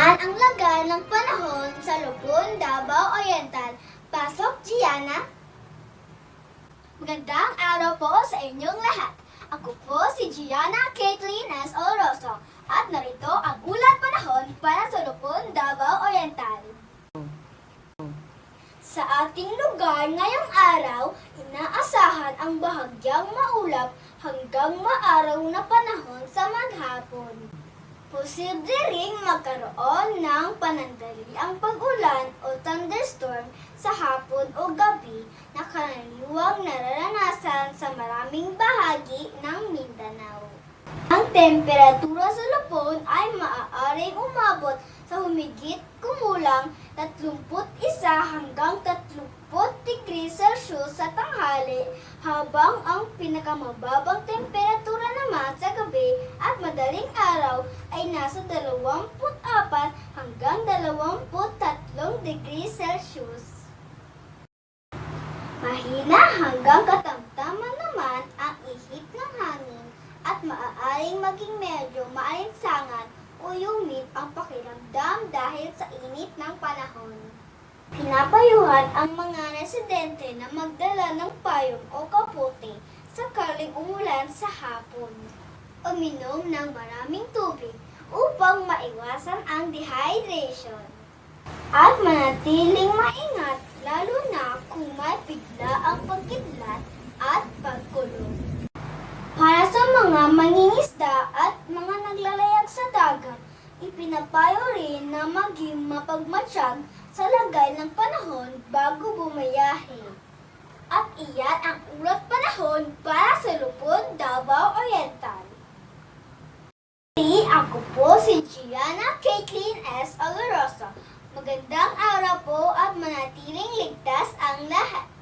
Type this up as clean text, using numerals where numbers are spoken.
Yan ang laga ng panahon sa Lupon, Davao Oriental. Pasok, Gianna! Magandang araw po sa inyong lahat. Ako po si Gianna Caitlin S. Oloroso at narito ang ulat panahon para sa Lupon, Davao Oriental. Sa ating lugar ngayong araw, inaasahan ang bahagyang maulap hanggang maaraw na panahon sa maghapon. Posible ring magkaroon ng panandaliang pag-ulan o thunderstorm sa hapon o gabi na karaniwang nararanasan sa maraming bahagi ng Mindanao. Ang temperatura sa Lupon ay maaaring umabot sa humigit kumulang 31 hanggang 30 degrees Celsius sa tanghali, habang ang pinakamababang temperatura naman sa gabi at madaling araw ay nasa 24 hanggang 23 degrees Celsius. Mahina hanggang katamtaman naman ang ihip ng hangin at maaaring maging medyo maalinsangan o humid ang pakiramdam dahil sa init ng panahon. Pinapayuhan ang mga residente na magdala ng payong o kapote sakaling umulan sa hapon. Uminom ng maraming tubig upang maiwasan ang dehydration. At manatiling maingat lalo na kung may bigla ang pagkidlat at pagkulong. Para sa mga mangingisda at mga naglalayag sa dagat, ipinapayo rin na maging mapagmatsyag sa lagay ng panahon bago bumayahe. At iyan ang ulat panahon para sa Lupon, Davao Oriental. Ako po si Gianna Caitlin S. Oloroso. Magandang araw po at manatiling ligtas ang lahat.